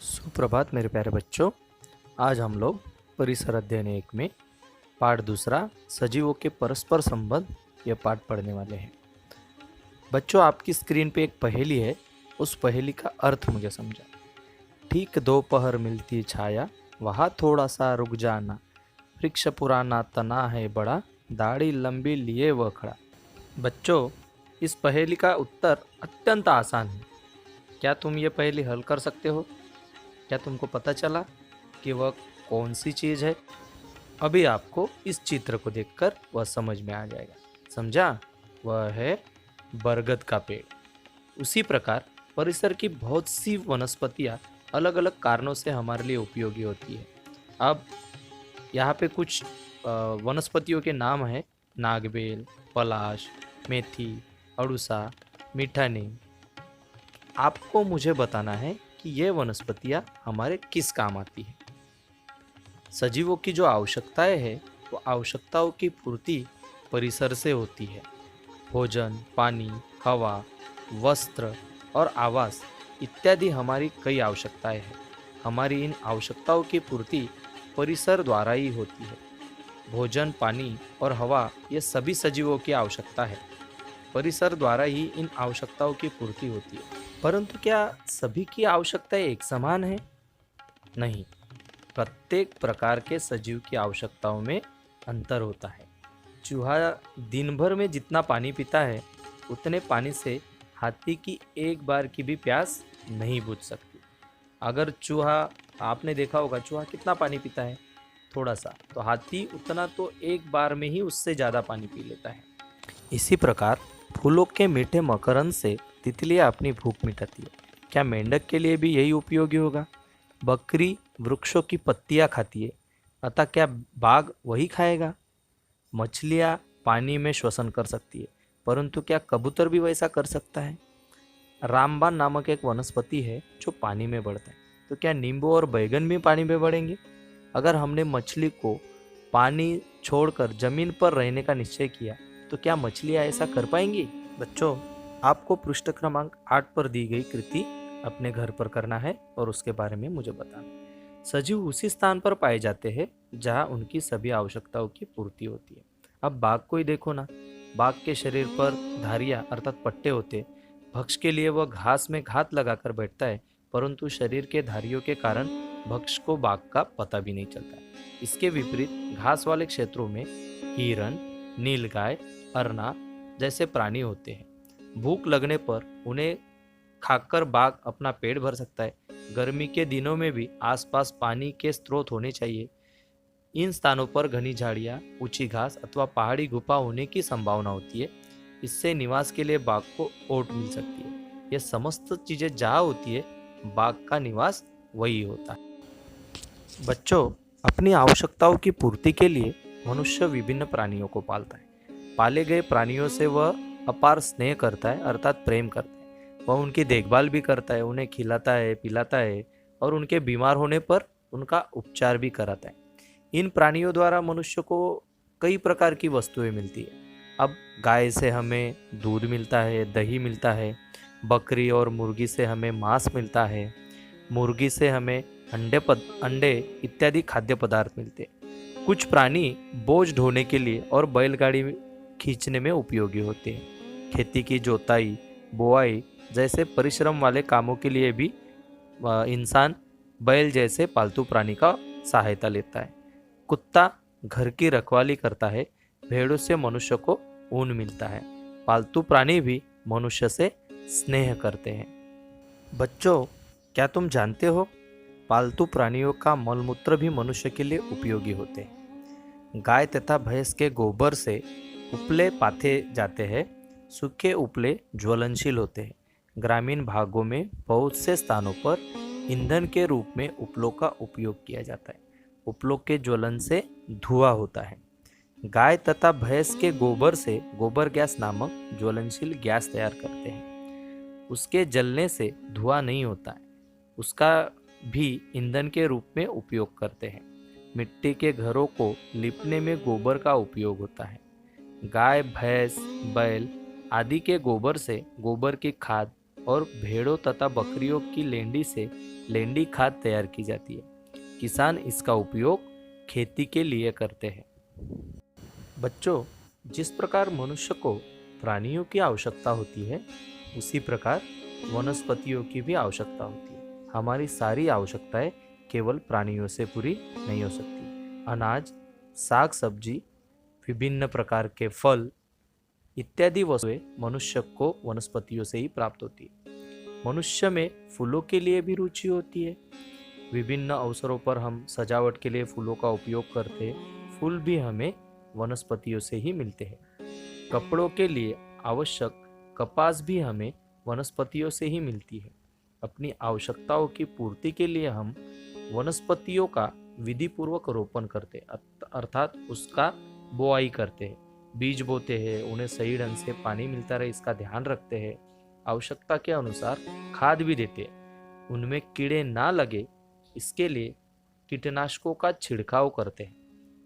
सुप्रभात मेरे प्यारे बच्चों। आज हम लोग परिसर अध्ययन 1 में पाठ दूसरा सजीवों के परस्पर संबंध यह पाठ पढ़ने वाले हैं। बच्चों, आपकी स्क्रीन पे एक पहेली है। उस पहेली का अर्थ मुझे समझा। ठीक दोपहर मिलती छाया, वहाँ थोड़ा सा रुक जाना, वृक्ष पुराना तना है बड़ा, दाढ़ी लंबी लिए वह खड़ा। बच्चों, इस पहेली का उत्तर अत्यंत आसान है। क्या तुम ये पहेली हल कर सकते हो? क्या तुमको पता चला कि वह कौन सी चीज़ है? अभी आपको इस चित्र को देखकर वह समझ में आ जाएगा। समझा? वह है बरगद का पेड़। उसी प्रकार परिसर की बहुत सी वनस्पतियाँ अलग अलग कारणों से हमारे लिए उपयोगी होती है। अब यहाँ पे कुछ वनस्पतियों के नाम हैं: नागबेल, पलाश, मेथी, अड़ुसा, मीठा नीम। आपको मुझे बताना है कि ये वनस्पतियाँ हमारे किस काम आती है। सजीवों की जो आवश्यकताएं हैं, वो आवश्यकताओं की पूर्ति परिसर से होती है। भोजन, पानी, हवा, वस्त्र और आवास इत्यादि हमारी कई आवश्यकताएं हैं। हमारी इन आवश्यकताओं की पूर्ति परिसर द्वारा ही होती है। भोजन, पानी और हवा ये सभी सजीवों की आवश्यकता है। परिसर द्वारा ही इन आवश्यकताओं की पूर्ति होती है। परंतु क्या सभी की आवश्यकताएं एक समान है? नहीं। प्रत्येक प्रकार के सजीव की आवश्यकताओं में अंतर होता है। चूहा दिन भर में जितना पानी पीता है, उतने पानी से हाथी की एक बार की भी प्यास नहीं बुझ सकती। अगर चूहा, आपने देखा होगा चूहा कितना पानी पीता है, थोड़ा सा, तो हाथी उतना तो एक बार में ही उससे ज़्यादा पानी पी लेता है। इसी प्रकार फूलों के मीठे मकरंद से तितलियाँ अपनी भूख मिटाती है। क्या मेंढक के लिए भी यही उपयोगी होगा? बकरी वृक्षों की पत्तियाँ खाती है, अतः क्या बाघ वही खाएगा? मछलियाँ पानी में श्वसन कर सकती है, परंतु क्या कबूतर भी वैसा कर सकता है? रामबाण नामक एक वनस्पति है जो पानी में बढ़ता है, तो क्या नींबू और बैगन भी पानी में बढ़ेंगे? अगर हमने मछली को पानी छोड़कर जमीन पर रहने का निश्चय किया, तो क्या मछलियाँ ऐसा कर पाएंगी? बच्चों, आपको पृष्ठ क्रमांक 8 पर दी गई कृति अपने घर पर करना है और उसके बारे में मुझे बताना है। सजीव उसी स्थान पर पाए जाते हैं जहाँ उनकी सभी आवश्यकताओं की पूर्ति होती है। अब बाघ को ही देखो ना। बाघ के शरीर पर धारियाँ अर्थात पट्टे होते हैं। भक्ष के लिए वह घास में घात लगाकर बैठता है, परंतु शरीर के धारियों के कारण भक्ष को बाघ का पता भी नहीं चलता। इसके विपरीत घास वाले क्षेत्रों में हिरन, नीलगाय, अरना जैसे प्राणी होते हैं। भूख लगने पर उन्हें खाकर बाघ अपना पेट भर सकता है। गर्मी के दिनों में भी आसपास पानी के स्रोत होने चाहिए। इन स्थानों पर घनी झाड़ियाँ, ऊंची घास अथवा पहाड़ी गुफा होने की संभावना होती है। इससे निवास के लिए बाघ को ओट मिल सकती है। ये समस्त चीजें जहाँ होती है, बाघ का निवास वही होता है। बच्चों, अपनी आवश्यकताओं की पूर्ति के लिए मनुष्य विभिन्न प्राणियों को पालता है। पाले गए प्राणियों से वह अपार स्नेह करता है, अर्थात प्रेम करता है। वह उनकी देखभाल भी करता है, उन्हें खिलाता है, पिलाता है और उनके बीमार होने पर उनका उपचार भी कराता है। इन प्राणियों द्वारा मनुष्य को कई प्रकार की वस्तुएं मिलती है। अब गाय से हमें दूध मिलता है, दही मिलता है। बकरी और मुर्गी से हमें मांस मिलता है। मुर्गी से हमें अंडे इत्यादि खाद्य पदार्थ मिलते हैं। कुछ प्राणी बोझ ढोने के लिए और बैलगाड़ी खींचने में उपयोगी होते हैं। खेती की जोताई, बुआई जैसे परिश्रम वाले कामों के लिए भी इंसान बैल जैसे पालतू प्राणी का सहायता लेता है। कुत्ता घर की रखवाली करता है। भेड़ों से मनुष्य को ऊन मिलता है। पालतू प्राणी भी मनुष्य से स्नेह करते हैं। बच्चों, क्या तुम जानते हो, पालतू प्राणियों का मलमूत्र भी मनुष्य के लिए उपयोगी होते हैं। गाय तथा भैंस के गोबर से उपले पाथे जाते हैं। सूखे उपले ज्वलनशील होते हैं। ग्रामीण भागों में बहुत से स्थानों पर ईंधन के रूप में उपलों का उपयोग किया जाता है। उपलों के ज्वलन से धुआं होता है। गाय तथा भैंस के गोबर से गोबर गैस नामक ज्वलनशील गैस तैयार करते हैं। उसके जलने से धुआं नहीं होता है, उसका भी ईंधन के रूप में उपयोग करते हैं। मिट्टी के घरों को लिपने में गोबर का उपयोग होता है। गाय, भैंस, बैल आदि के गोबर से गोबर की खाद और भेड़ों तथा बकरियों की लेंडी से लेंडी खाद तैयार की जाती है। किसान इसका उपयोग खेती के लिए करते हैं। बच्चों, जिस प्रकार मनुष्य को प्राणियों की आवश्यकता होती है, उसी प्रकार वनस्पतियों की भी आवश्यकता होती है। हमारी सारी आवश्यकताएं केवल प्राणियों से पूरी नहीं हो सकती। अनाज, साग सब्जी, विभिन्न प्रकार के फल इत्यादि वस्तुएं मनुष्य को वनस्पतियों से ही प्राप्त होती है। मनुष्य में फूलों के लिए भी रुचि होती है। विभिन्न अवसरों पर हम सजावट के लिए फूलों का उपयोग करते हैं। फूल भी हमें वनस्पतियों से ही मिलते हैं। कपड़ों के लिए आवश्यक कपास भी हमें वनस्पतियों से ही मिलती है। अपनी आवश्यकताओं की पूर्ति के लिए हम वनस्पतियों का विधि पूर्वक रोपण करते हैं, अर्थात उसका बोआई करते हैं, बीज बोते हैं, उन्हें सही ढंग से पानी मिलता रहे इसका ध्यान रखते हैं, आवश्यकता के अनुसार खाद भी देते हैं, उनमें कीड़े ना लगे इसके लिए कीटनाशकों का छिड़काव करते हैं।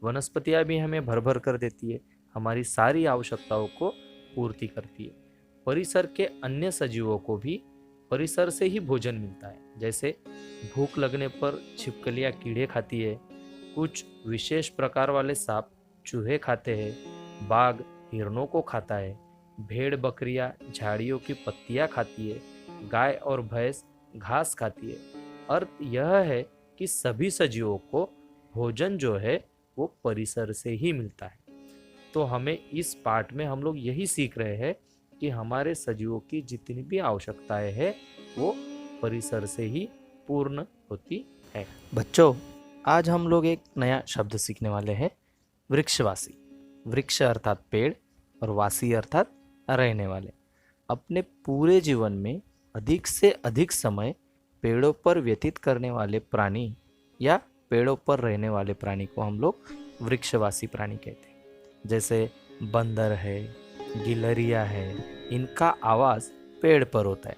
वनस्पतियां भी हमें भर भर कर देती है, हमारी सारी आवश्यकताओं को पूर्ति करती है। परिसर के अन्य सजीवों को भी परिसर से ही भोजन मिलता है। जैसे भूख लगने पर छिपकलियां कीड़े खाती है, कुछ विशेष प्रकार वाले सांप चूहे खाते हैं, बाघ हिरणों को खाता है, भेड़ बकरियां झाड़ियों की पत्तियां खाती है, गाय और भैंस घास खाती है। अर्थ यह है कि सभी सजीवों को भोजन जो है वो परिसर से ही मिलता है। तो हमें इस पाठ में हम लोग यही सीख रहे हैं कि हमारे सजीवों की जितनी भी आवश्यकताएं हैं वो परिसर से ही पूर्ण होती है। बच्चों, आज हम लोग एक नया शब्द सीखने वाले हैं, वृक्षवासी। वृक्ष अर्थात पेड़ और वासी अर्थात रहने वाले। अपने पूरे जीवन में अधिक से अधिक समय पेड़ों पर व्यतीत करने वाले प्राणी या पेड़ों पर रहने वाले प्राणी को हम लोग वृक्षवासी प्राणी कहते हैं। जैसे बंदर है, गिलहरियाँ है, इनका आवास पेड़ पर होता है।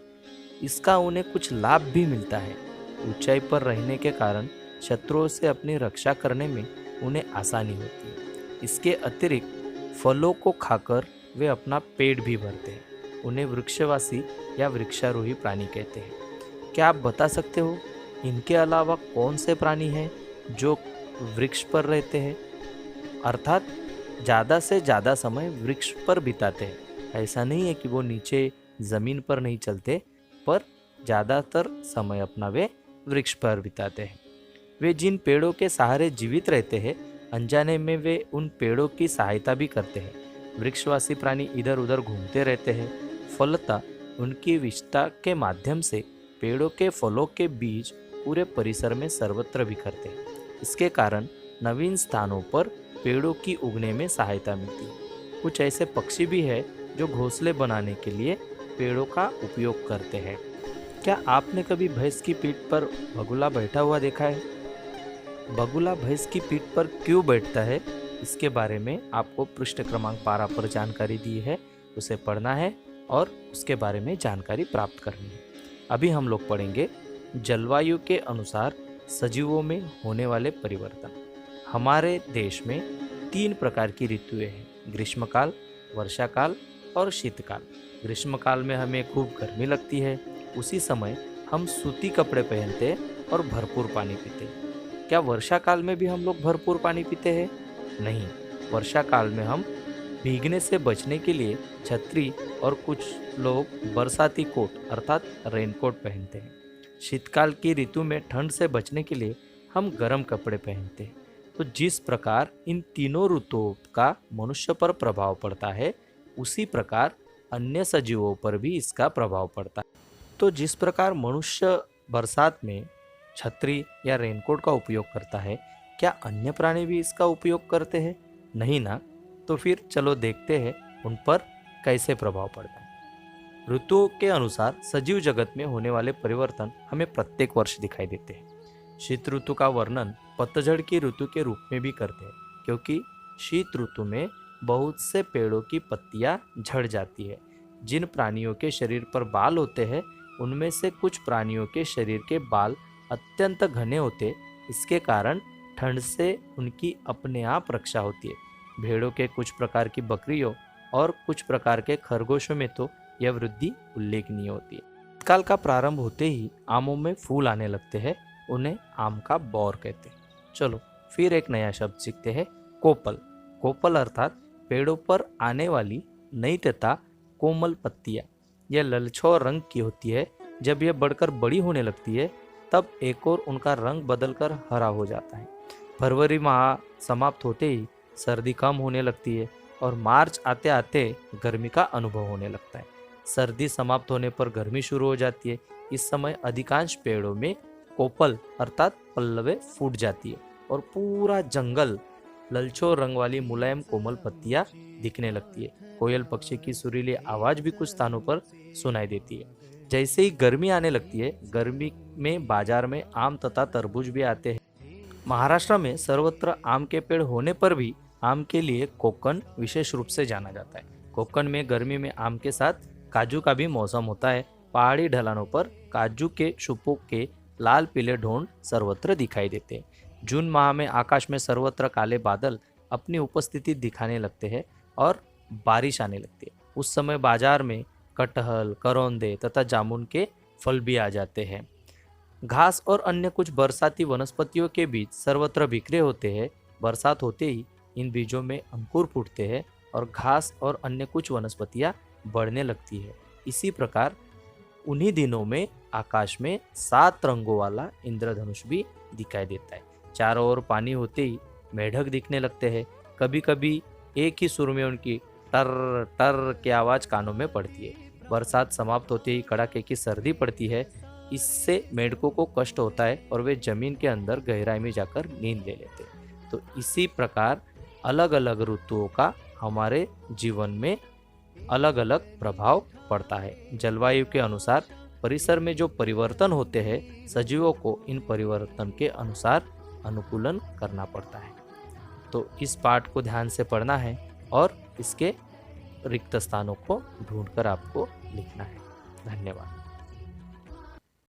इसका उन्हें कुछ लाभ भी मिलता है। ऊंचाई पर रहने के कारण शत्रुओं से अपनी रक्षा करने में उन्हें आसानी होती है। इसके अतिरिक्त फलों को खाकर वे अपना पेट भी भरते हैं। उन्हें वृक्षवासी या वृक्षारोही प्राणी कहते हैं। क्या आप बता सकते हो इनके अलावा कौन से प्राणी हैं जो वृक्ष पर रहते हैं, अर्थात ज़्यादा से ज़्यादा समय वृक्ष पर बिताते हैं? ऐसा नहीं है कि वो नीचे ज़मीन पर नहीं चलते, पर ज़्यादातर समय अपना वे वृक्ष पर बिताते हैं। वे जिन पेड़ों के सहारे जीवित रहते हैं, अनजाने में वे उन पेड़ों की सहायता भी करते हैं। वृक्षवासी प्राणी इधर उधर घूमते रहते हैं। फलतः उनकी विष्ठा के माध्यम से पेड़ों के फलों के बीज पूरे परिसर में सर्वत्र बिखरते हैं। इसके कारण नवीन स्थानों पर पेड़ों की उगने में सहायता मिलती है। कुछ ऐसे पक्षी भी हैं जो घोंसले बनाने के लिए पेड़ों का उपयोग करते हैं। क्या आपने कभी भैंस की पीठ पर बगुला बैठा हुआ देखा है? बगुला भैंस की पीठ पर क्यों बैठता है, इसके बारे में आपको पृष्ठ क्रमांक 12 पर जानकारी दी है, उसे पढ़ना है और उसके बारे में जानकारी प्राप्त करनी है। अभी हम लोग पढ़ेंगे जलवायु के अनुसार सजीवों में होने वाले परिवर्तन। हमारे देश में 3 प्रकार की ऋतुएं हैं, ग्रीष्मकाल, वर्षाकाल और शीतकाल। ग्रीष्मकाल में हमें खूब गर्मी लगती है, उसी समय हम सूती कपड़े पहनते हैं और भरपूर पानी पीते हैं। क्या वर्षा काल में भी हम लोग भरपूर पानी पीते हैं? नहीं, वर्षा काल में हम भीगने से बचने के लिए छतरी और कुछ लोग बरसाती कोट अर्थात रेनकोट पहनते हैं। शीतकाल की ऋतु में ठंड से बचने के लिए हम गर्म कपड़े पहनते हैं। तो जिस प्रकार इन तीनों ऋतुओं का मनुष्य पर प्रभाव पड़ता है, उसी प्रकार अन्य सजीवों पर भी इसका प्रभाव पड़ता है। तो जिस प्रकार मनुष्य बरसात में छतरी या रेनकोट का उपयोग करता है, क्या अन्य प्राणी भी इसका उपयोग करते हैं? नहीं ना। तो फिर चलो देखते हैं उन पर कैसे प्रभाव पड़ता है। ऋतुओं के अनुसार सजीव जगत में होने वाले परिवर्तन हमें प्रत्येक वर्ष दिखाई देते हैं। शीत ऋतु का वर्णन पतझड़ की ऋतु के रूप में भी करते हैं, क्योंकि शीत ऋतु में बहुत से पेड़ों की पत्तियां झड़ जाती है। जिन प्राणियों के शरीर पर बाल होते हैं, उनमें से कुछ प्राणियों के शरीर के बाल अत्यंत घने होते, इसके कारण ठंड से उनकी अपने आप रक्षा होती है। भेड़ों के कुछ प्रकार की बकरियों और कुछ प्रकार के खरगोशों में तो यह वृद्धि उल्लेखनीय होती है। शीतकाल का प्रारंभ होते ही आमों में फूल आने लगते हैं, उन्हें आम का बौर कहते हैं। चलो फिर एक नया शब्द सीखते हैं, कोपल। कोपल अर्थात पेड़ों पर आने वाली नई तथा कोमल पत्तियां। यह ललछोर रंग की होती है। जब यह बढ़कर बड़ी होने लगती है तब एक और उनका रंग बदलकर हरा हो जाता है। फरवरी माह समाप्त होते ही सर्दी कम होने लगती है और मार्च आते आते गर्मी का अनुभव होने लगता है। सर्दी समाप्त होने पर गर्मी शुरू हो जाती है। इस समय अधिकांश पेड़ों में कोपल अर्थात पल्लवें फूट जाती है और पूरा जंगल ललचो रंग वाली मुलायम कोमल पत्तियां दिखने लगती है। कोयल पक्षी की सुरीली आवाज भी कुछ स्थानों पर सुनाई देती है। जैसे ही गर्मी आने लगती है, गर्मी में बाजार में आम तथा तरबूज भी आते हैं। महाराष्ट्र में सर्वत्र आम के पेड़ होने पर भी आम के लिए कोकण विशेष रूप से जाना जाता है। कोकण में गर्मी में आम के साथ काजू का भी मौसम होता है। पहाड़ी ढलानों पर काजू के शुपों के लाल पीले ढोंड सर्वत्र दिखाई देते हैं। जून माह में आकाश में सर्वत्र काले बादल अपनी उपस्थिति दिखाने लगते हैं और बारिश आने लगती है। उस समय बाजार में कटहल, करौंदे तथा जामुन के फल भी आ जाते हैं। घास और अन्य कुछ बरसाती वनस्पतियों के बीज सर्वत्र बिखरे होते हैं। बरसात होते ही इन बीजों में अंकुर फूटते हैं और घास और अन्य कुछ वनस्पतियां बढ़ने लगती है। इसी प्रकार उन्हीं दिनों में आकाश में 7 रंगों वाला इंद्रधनुष भी दिखाई देता है। चारों ओर पानी होते ही मेढक दिखने लगते हैं। कभी कभी एक ही सुर में उनकी टर टर की आवाज कानों में पड़ती है। बरसात समाप्त होते ही कड़ाके की सर्दी पड़ती है। इससे मेढकों को कष्ट होता है और वे जमीन के अंदर गहराई में जाकर नींद ले लेते हैं। तो इसी प्रकार अलग अलग ऋतुओं का हमारे जीवन में अलग अलग प्रभाव पड़ता है। जलवायु के अनुसार परिसर में जो परिवर्तन होते हैं, सजीवों को इन परिवर्तन के अनुसार अनुकूलन करना पड़ता है। तो इस पाठ को ध्यान से पढ़ना है और इसके रिक्त स्थानों को ढूंढकर आपको लिखना है। धन्यवाद।